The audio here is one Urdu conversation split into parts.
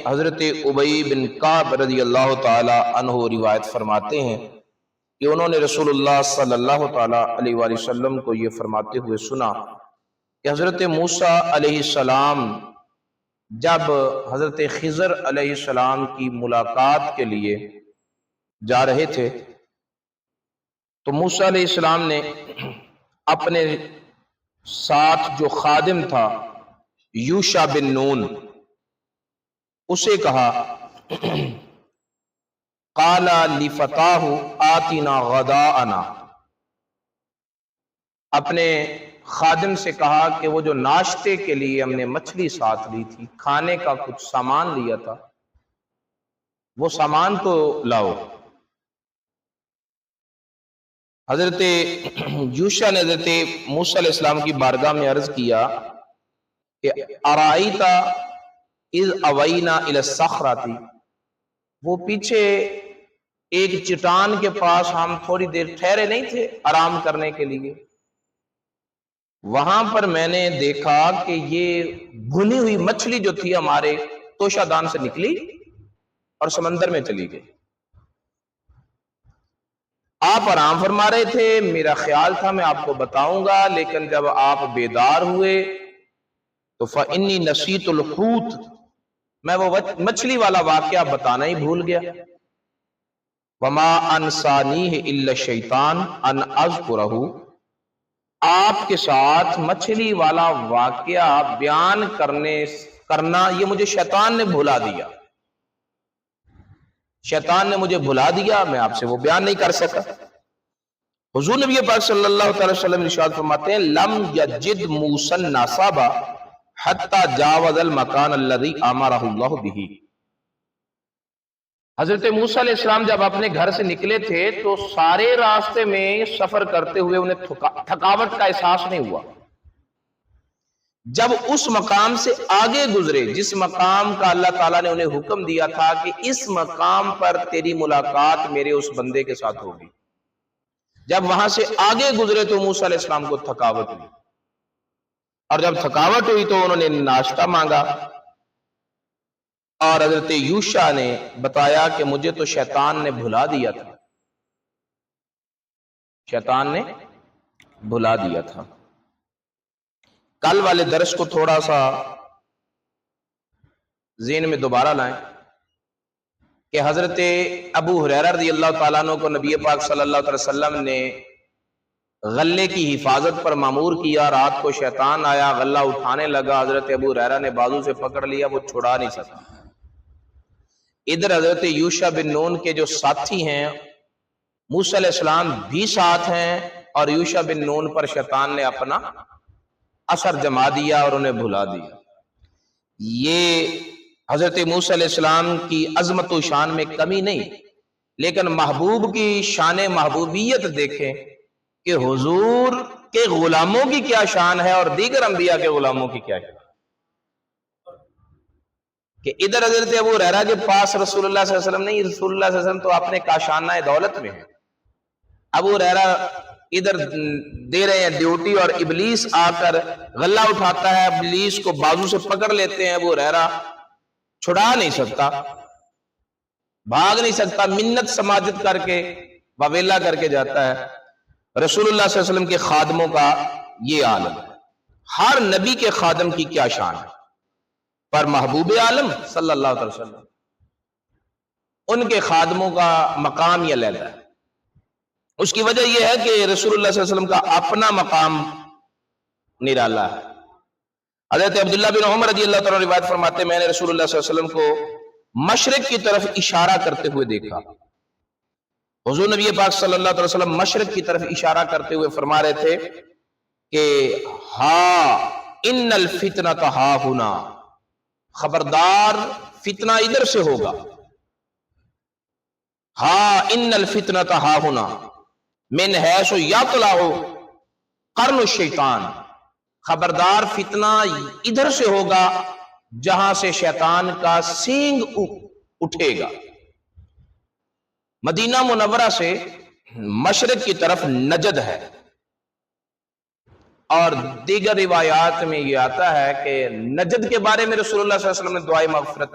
حضرت ابی بن کعب رضی اللہ تعالی عنہ روایت فرماتے ہیں کہ انہوں نے رسول اللہ صلی اللہ تعالی علیہ وآلہ وسلم کو یہ فرماتے ہوئے سنا کہ حضرت موسیٰ علیہ السلام جب حضرت خضر علیہ السلام کی ملاقات کے لیے جا رہے تھے تو موسیٰ علیہ السلام نے اپنے ساتھ جو خادم تھا یوشع بن نون اسے کہا قال لفتاہ آتنا غداءنا، اپنے خادم سے کہا کہ وہ جو ناشتے کے لیے ہم نے مچھلی ساتھ لی تھی، کھانے کا کچھ سامان لیا تھا، وہ سامان تو لاؤ۔ حضرت یوشع نے حضرت موسیٰ علیہ السلام کی بارگاہ میں عرض کیا کہ ارائیت اذ اوینا الی الصخرۃ، وہ پیچھے ایک چٹان کے پاس ہم تھوڑی دیر ٹھہرے نہیں تھے آرام کرنے کے لیے، وہاں پر میں نے دیکھا کہ یہ بھنی ہوئی مچھلی جو تھی ہمارے توشہ دان سے نکلی اور سمندر میں چلی گئی۔ آپ آرام فرما رہے تھے، میرا خیال تھا میں آپ کو بتاؤں گا، لیکن جب آپ بیدار ہوئے تو فإنی نسیت الحوت، میں وہ مچھلی والا واقعہ بتانا ہی بھول گیا۔ وما انسانیہ الا الشیطان ان اذکرہ، آپ کے ساتھ مچھلی والا واقعہ بیان کرنا یہ مجھے شیطان نے بھلا دیا، شیطان نے مجھے بھلا دیا، میں آپ سے وہ بیان نہیں کر سکا۔ حضور نبی پاک صلی اللہ تعالی وسلم ارشاد فرماتے ہیں لم یجد موسیٰ النصب حتی جاوز المکان الذی امرہ اللہ بہ، حضرت موسیٰ علیہ السلام جب اپنے گھر سے نکلے تھے تو سارے راستے میں سفر کرتے ہوئے انہیں تھکاوٹ کا احساس نہیں ہوا۔ جب اس مقام سے آگے گزرے جس مقام کا اللہ تعالیٰ نے انہیں حکم دیا تھا کہ اس مقام پر تیری ملاقات میرے اس بندے کے ساتھ ہوگی، جب وہاں سے آگے گزرے تو موسیٰ علیہ السلام کو تھکاوٹ ہوئی، اور جب تھکاوٹ ہوئی تو انہوں نے ناشتہ مانگا، اور حضرت یوشع نے بتایا کہ مجھے تو شیطان نے بھلا دیا تھا، شیطان نے بھلا دیا تھا۔ کل والے درس کو تھوڑا سا ذہن میں دوبارہ لائیں کہ حضرت ابو ہریرہ رضی اللہ تعالیٰ عنہ کو نبی پاک صلی اللہ علیہ وسلم نے غلے کی حفاظت پر مامور کیا، رات کو شیطان آیا، غلہ اٹھانے لگا، حضرت ابو ہریرہ نے بازو سے پکڑ لیا، وہ چھڑا نہیں سکا۔ ادھر حضرت یوشع بن نون کے جو ساتھی ہیں موسیٰ علیہ السلام بھی ساتھ ہیں، اور یوشع بن نون پر شیطان نے اپنا اثر جما دیا اور انہیں بھلا دیا۔ یہ حضرت موسیٰ علیہ السلام کی عظمت و شان میں کمی نہیں، لیکن محبوب کی شان محبوبیت دیکھیں کہ حضور کے غلاموں کی کیا شان ہے اور دیگر انبیاء کے غلاموں کی کیا شان ہے، کہ ادھر حضرت ابو ہریرہ کے پاس رسول اللہ صلی اللہ علیہ وسلم نہیں، رسول اللہ صلی اللہ علیہ وسلم تو اپنے کاشانہ دولت میں ہیں، ابو ہریرہ ادھر دے رہے ہیں ڈیوٹی، اور ابلیس آ کر غلہ اٹھاتا ہے، ابلیس کو بازو سے پکڑ لیتے ہیں، ابو ہریرہ چھڑا نہیں سکتا، بھاگ نہیں سکتا، منت سماجت کر کے واویلا کر کے جاتا ہے۔ رسول اللہ صلی اللہ علیہ وسلم کے خادموں کا یہ عالم ہے، ہر نبی کے خادم کی کیا شان ہے، پر محبوب عالم صلی اللہ علیہ وسلم ان کے خادموں کا مقام یہ علیحدہ ہے۔ اس کی وجہ یہ ہے کہ رسول اللہ صلی اللہ علیہ وسلم کا اپنا مقام نرالا ہے۔ حضرت عبداللہ بن عمر رضی اللہ تعالیٰ روایت فرماتے ہیں میں نے رسول اللہ صلی اللہ علیہ وسلم کو مشرق کی طرف اشارہ کرتے ہوئے دیکھا۔ حضور نبی پاک صلی اللہ علیہ وسلم مشرق کی طرف اشارہ کرتے ہوئے فرما رہے تھے کہ ہا ان الفتنۃ ہا ہنا، خبردار فتنہ ادھر سے ہوگا، ہا ان الفتنۃ ہا ہنا من حیث یطلع قرن الشیطان، خبردار فتنہ ادھر سے ہوگا جہاں سے شیطان کا سینگ اٹھے گا۔ مدینہ منورہ سے مشرق کی طرف نجد ہے، اور دیگر روایات میں یہ آتا ہے کہ نجد کے بارے میں رسول اللہ صلی اللہ علیہ وسلم نے دعائے مغفرت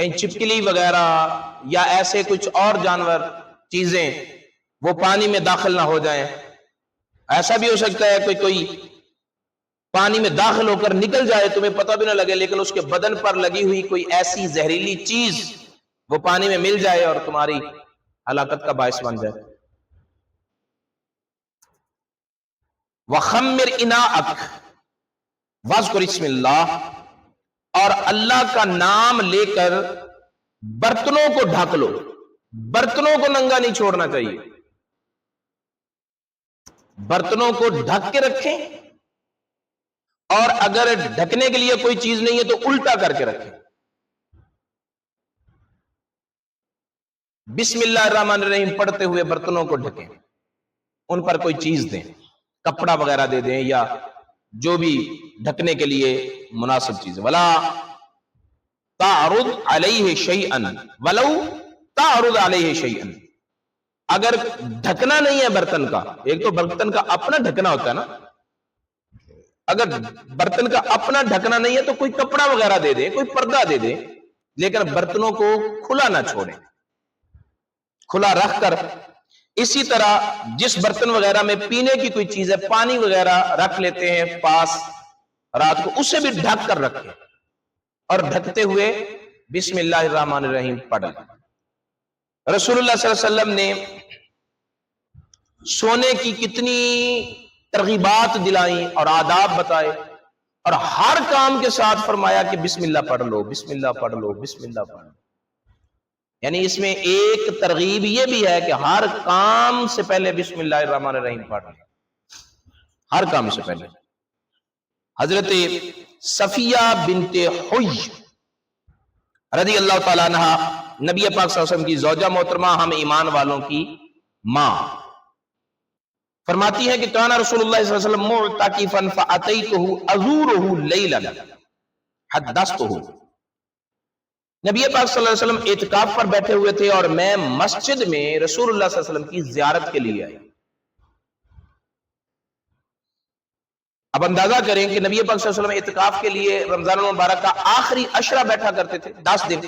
کہیں چھپکلی وغیرہ یا ایسے کچھ اور جانور چیزیں وہ پانی میں داخل نہ ہو جائیں. ایسا بھی ہو سکتا ہے کوئی پانی میں داخل ہو کر نکل جائے تمہیں پتہ بھی نہ لگے، لیکن اس کے بدن پر لگی ہوئی کوئی ایسی زہریلی چیز وہ پانی میں مل جائے اور تمہاری ہلاکت کا باعث بن جائے. وَخَمِّرْ إِنَاءَكَ وَاذْكُرِ اسْمَ اللَّهِ، اور اللہ کا نام لے کر برتنوں کو ڈھک لو. برتنوں کو ننگا نہیں چھوڑنا چاہیے، برتنوں کو ڈھک کے رکھیں، اور اگر ڈھکنے کے لیے کوئی چیز نہیں ہے تو الٹا کر کے رکھیں. بسم اللہ الرحمن الرحیم پڑھتے ہوئے برتنوں کو ڈھکیں، ان پر کوئی چیز دیں، کپڑا وغیرہ دے دیں یا جو بھی ڈھکنے کے لیے مناسب چیز. ولا تعرض علیہ شیئا ولو تعرض علیہ شیئا، اگر ڈھکنا نہیں ہے برتن کا، ایک تو برتن کا اپنا ڈھکنا ہوتا ہے نا، اگر برتن کا اپنا ڈھکنا نہیں ہے تو کوئی کپڑا وغیرہ دے دے، کوئی پردہ دے دے، لیکن برتنوں کو کھلا نہ چھوڑیں، کھلا رکھ کر. اسی طرح جس برتن وغیرہ میں پینے کی کوئی چیز ہے، پانی وغیرہ رکھ لیتے ہیں پاس رات کو، اسے بھی ڈھک کر رکھیں اور ڈھکتے ہوئے بسم اللہ الرحمن الرحیم پڑھ لیں. رسول اللہ صلی اللہ علیہ وسلم نے سونے کی کتنی ترغیبات دلائیں اور آداب بتائے، اور ہر کام کے ساتھ فرمایا کہ بسم اللہ پڑھ لو، بسم اللہ پڑھ لو، بسم اللہ پڑھ لو. یعنی اس میں ایک ترغیب یہ بھی ہے کہ ہر کام سے پہلے بسم اللہ الرحمن الرحیم پڑھ لیں، ہر کام سے پہلے. حضرت صفیہ بنت حی رضی اللہ تعالیٰ عنہ، نبی پاک صلی اللہ علیہ وسلم کی زوجہ محترمہ، ہم ایمان والوں کی ماں، فرماتی ہے کہ کان رسول اللہ صلی اللہ علیہ وسلم معتکفا فاتیتہ ازورہ لیلا حدثتہ. نبی پاک صلی اللہ علیہ وسلم اعتکاف پر بیٹھے ہوئے تھے اور میں مسجد میں رسول اللہ صلی اللہ علیہ وسلم کی زیارت کے لیے آیا. اب اندازہ کریں کہ نبی پاک صلی اللہ علیہ وسلم اعتکاف کے لیے رمضان المبارک کا آخری عشرہ بیٹھا کرتے تھے، 10 دن.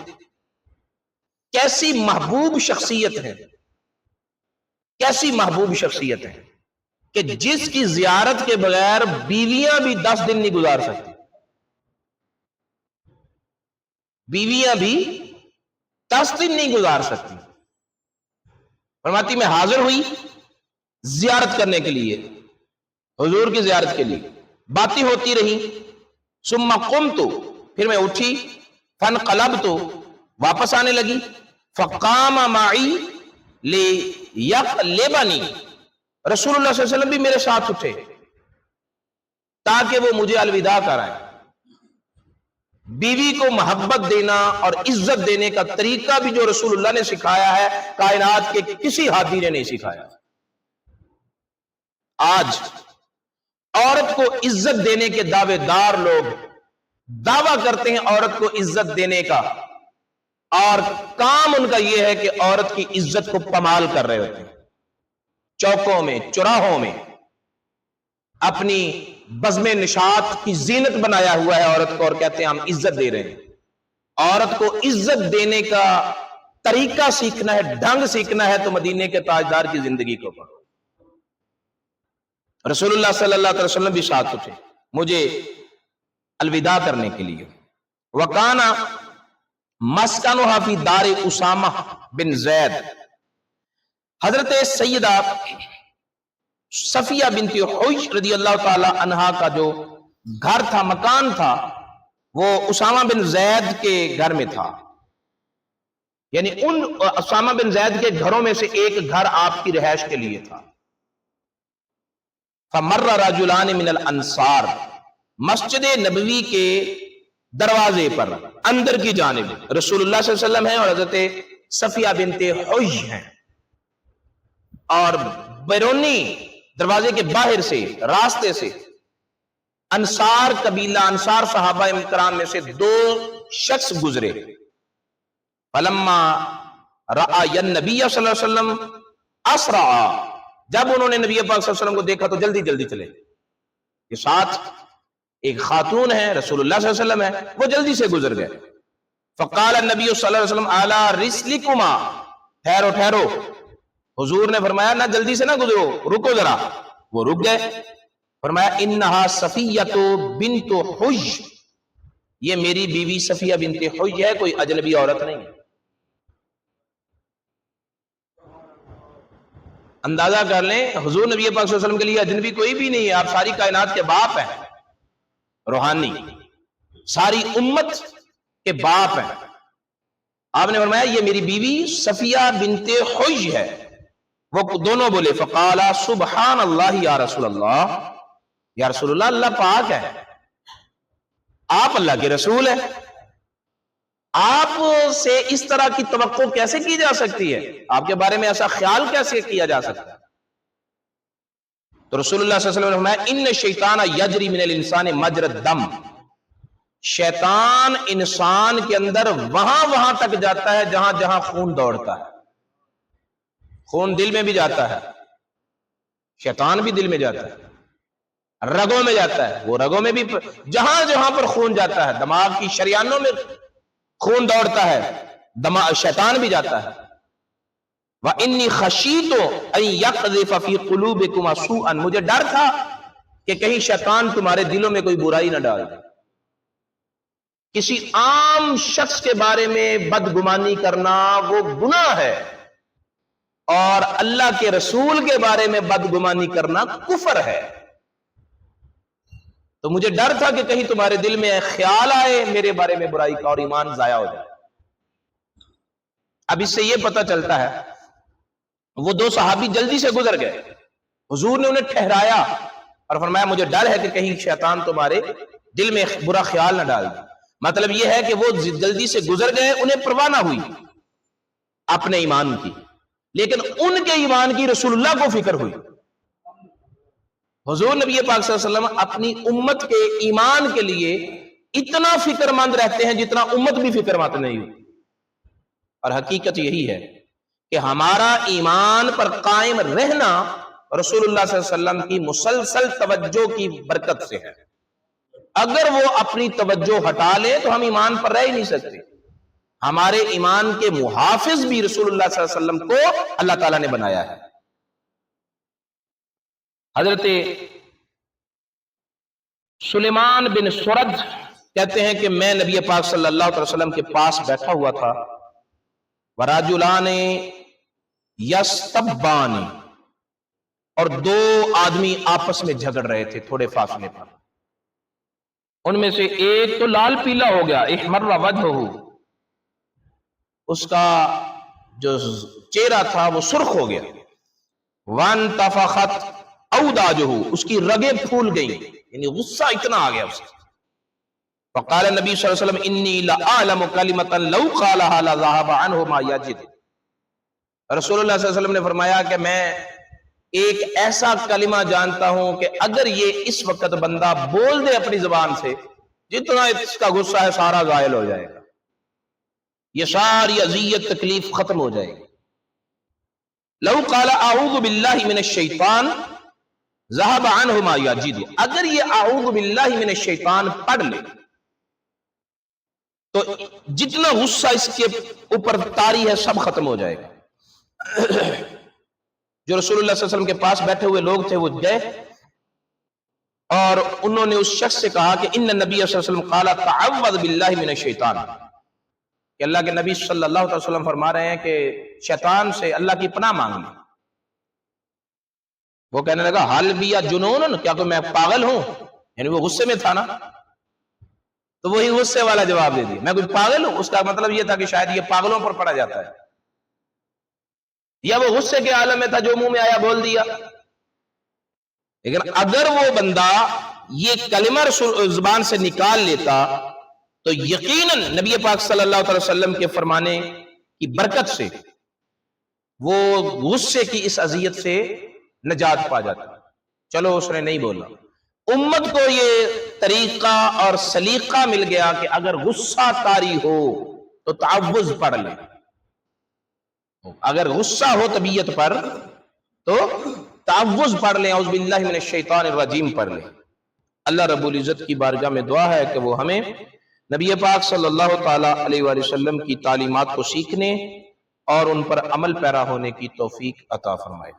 کیسی محبوب شخصیت ہے، کیسی محبوب شخصیت ہے کہ جس کی زیارت کے بغیر بیویاں بھی 10 دن نہیں گزار سکتی، بیویاں بھی 10 دن نہیں گزار سکتی. فرماتی میں حاضر ہوئی زیارت کرنے کے لیے، حضور کی زیارت کے لیے، باتیں ہوتی رہی. ثم قمت، پھر میں اٹھی، فانقلبت، واپس آنے لگی. فقام معی لیقلبنی، رسول اللہ صلی اللہ علیہ وسلم بھی میرے ساتھ اٹھے تاکہ وہ مجھے الوداع کرائیں. بیوی کو محبت دینا اور عزت دینے کا طریقہ بھی جو رسول اللہ نے سکھایا ہے، کائنات کے کسی ہادی نے نہیں سکھایا. آج عورت کو عزت دینے کے دعوے دار لوگ دعویٰ کرتے ہیں عورت کو عزت دینے کا، اور کام ان کا یہ ہے کہ عورت کی عزت کو پامال کر رہے ہوتے ہیں. چوکوں میں، چوراہوں میں اپنی بزم نشاط کی زینت بنایا ہوا ہے عورت کو، اور کہتے ہیں ہم عزت دے رہے ہیں. عورت کو عزت دینے کا طریقہ سیکھنا ہے، ڈھنگ سیکھنا ہے تو مدینے کے تاجدار کی زندگی کو پڑھو. رسول اللہ صلی اللہ علیہ وسلم بھی ساتھ اٹھے مجھے الوداع کرنے کے لیے. وکانا مسکنھا فی دار اسامہ بن زید، حضرت سیدہ صفیہ بنت حی رضی اللہ تعالی عنہا کا جو گھر تھا، مکان تھا، وہ اسامہ بن زید کے گھر میں تھا. یعنی ان اسامہ بن زید کے گھروں میں سے ایک گھر آپ کی رہائش کے لیے تھا. فمر رجلان من الانصار، مسجد نبوی کے دروازے پر اندر کی جانب رسول اللہ صلی اللہ علیہ وسلم ہیں اور حضرت صفیہ بنت حی ہیں، اور بیرونی دروازے کے باہر سے، راستے سے انصار قبیلہ، انصار صحابہ کرام میں سے 2 شخص گزرے. فلما رأى النبی صلی اللہ علیہ وسلم اسرع، جب انہوں نے نبی پاک صلی اللہ علیہ وسلم کو دیکھا تو جلدی جلدی چلے. یہ ساتھ ایک خاتون ہے، رسول اللہ صلی اللہ علیہ وسلم ہے، وہ جلدی سے گزر گئے. فقال النبی صلی اللہ علیہ وسلم اعلی رسلکما، ٹھہرو ٹھہرو، حضور نے فرمایا نہ جلدی سے نہ گزرو، رکو ذرا، وہ رک گئے، فرمایا انہا صفیۃ بنت حج، یہ میری بیوی صفیہ بنت حج ہے، کوئی اجنبی عورت نہیں ہے۔ اندازہ کر لیں حضور نبی پاک صلی اللہ علیہ وسلم کے لیے اجنبی کوئی بھی نہیں ہے، آپ ساری کائنات کے باپ ہیں، روحانی ساری امت کے باپ ہیں۔ آپ نے فرمایا یہ میری بیوی صفیہ بنت حج ہے۔ وہ دونوں بولے فقالا سبحان اللہ یا رسول اللہ، یا رسول اللہ، اللہ پاک ہے، آپ اللہ کے رسول ہیں، آپ سے اس طرح کی توقع کیسے کی جا سکتی ہے، آپ کے بارے میں ایسا خیال کیسے کیا جا سکتا ہے؟ تو رسول اللہ صلی اللہ علیہ وسلم نے فرمایا ان الشیطان یجری من الانسان مجرى الدم، شیطان انسان کے اندر وہاں تک جاتا ہے جہاں جہاں خون دوڑتا ہے۔ خون دل میں بھی جاتا ہے، شیطان بھی دل میں جاتا ہے، رگوں میں جاتا ہے، وہ رگوں میں بھی، جہاں جہاں پر خون جاتا ہے، دماغ کی شریانوں میں خون دوڑتا ہے، شیطان بھی جاتا ہے۔ وَإِنِّي خَشِيتُ أَن يَقْذِفَ فِي قُلُوبِكُمْ سُوءًا، مجھے ڈر تھا کہ کہیں شیطان تمہارے دلوں میں کوئی برائی نہ ڈال دے۔ کسی عام شخص کے بارے میں بدگمانی کرنا وہ گناہ ہے، اور اللہ کے رسول کے بارے میں بدگمانی کرنا کفر ہے۔ تو مجھے ڈر تھا کہ کہیں تمہارے دل میں خیال آئے میرے بارے میں برائی کا اور ایمان ضائع ہو جائے۔ اب اس سے یہ پتہ چلتا ہے وہ دو صحابی جلدی سے گزر گئے، حضور نے انہیں ٹھہرایا اور فرمایا مجھے ڈر ہے کہ کہیں شیطان تمہارے دل میں برا خیال نہ ڈال دے۔ مطلب یہ ہے کہ وہ جلدی سے گزر گئے، انہیں پرواہ نہ ہوئی اپنے ایمان کی، لیکن ان کے ایمان کی رسول اللہ کو فکر ہوئی۔ حضور نبی پاک صلی اللہ علیہ وسلم اپنی امت کے ایمان کے لیے اتنا فکر مند رہتے ہیں جتنا امت بھی فکر مند نہیں ہوتی، اور حقیقت یہی ہے کہ ہمارا ایمان پر قائم رہنا رسول اللہ صلی اللہ علیہ وسلم کی مسلسل توجہ کی برکت سے ہے۔ اگر وہ اپنی توجہ ہٹا لے تو ہم ایمان پر رہ ہی نہیں سکتے۔ ہمارے ایمان کے محافظ بھی رسول اللہ صلی اللہ علیہ وسلم کو اللہ تعالیٰ نے بنایا ہے۔ حضرت سلیمان بن سرد کہتے ہیں کہ میں نبی پاک صلی اللہ علیہ وسلم کے پاس بیٹھا ہوا تھا، وراجلان یستبان، اور دو آدمی آپس میں جھگڑ رہے تھے تھوڑے فاصلے پر، ان میں سے ایک تو لال پیلا ہو گیا، احمر وجہہ، اس کا جو چہرہ تھا وہ سرخ ہو گیا، وانتفخت اوداجہ، اس کی رگیں پھول گئیں، یعنی غصہ اتنا آ گیا اسے۔ فقال نبی صلی اللہ علیہ وسلم انی لأعلم کلمۃ لو قالها لذهب عنه ما یجد، رسول اللہ صلی اللہ علیہ وسلم نے فرمایا کہ میں ایک ایسا کلمہ جانتا ہوں کہ اگر یہ اس وقت بندہ بول دے اپنی زبان سے، جتنا اس کا غصہ ہے سارا زائل ہو جائے گا، یہ ساری اذیت تکلیف ختم ہو جائے گی۔ لو قال اعوذ باللہ من الشیطان ذهب عنه ما یجد، اگر یہ اعوذ باللہ من الشیطان پڑھ لے تو جتنا غصہ اس کے اوپر طاری ہے سب ختم ہو جائے گا۔ جو رسول اللہ صلی اللہ علیہ وسلم کے پاس بیٹھے ہوئے لوگ تھے وہ گئے اور انہوں نے اس شخص سے کہا کہ ان نبی صلی اللہ علیہ وسلم قال تعوذ باللہ من الشیطان، کہ اللہ کے نبی صلی اللہ علیہ وسلم فرما رہے ہیں کہ شیطان سے اللہ کی پناہ مانگ لیں۔ وہ کہنے لگا حال بیا جنون، کیا کوئی میں پاگل ہوں، یعنی وہ غصے میں تھا نا، تو وہی غصے والا جواب دے دیا، میں کوئی پاگل ہوں، اس کا مطلب یہ تھا کہ شاید یہ پاگلوں پر پڑا جاتا ہے، یا وہ غصے کے عالم میں تھا جو منہ میں آیا بول دیا۔ لیکن اگر وہ بندہ یہ کلمہ زبان سے نکال لیتا تو یقیناً نبی پاک صلی اللہ علیہ وسلم کے فرمانے کی برکت سے وہ غصے کی اس اذیت سے نجات پا جاتا۔ چلو اس نے نہیں بولا، امت کو یہ طریقہ اور سلیقہ مل گیا کہ اگر غصہ طاری ہو تو تعوذ پڑھ لے، اگر غصہ ہو طبیعت پر تو تعوذ پڑھ لیں، اعوذ باللہ من الشیطان الرجیم پڑھ لیں۔ اللہ رب العزت کی بارگاہ میں دعا ہے کہ وہ ہمیں نبی پاک صلی اللہ تعالیٰ علیہ وآلہ وسلم کی تعلیمات کو سیکھنے اور ان پر عمل پیرا ہونے کی توفیق عطا فرمائے۔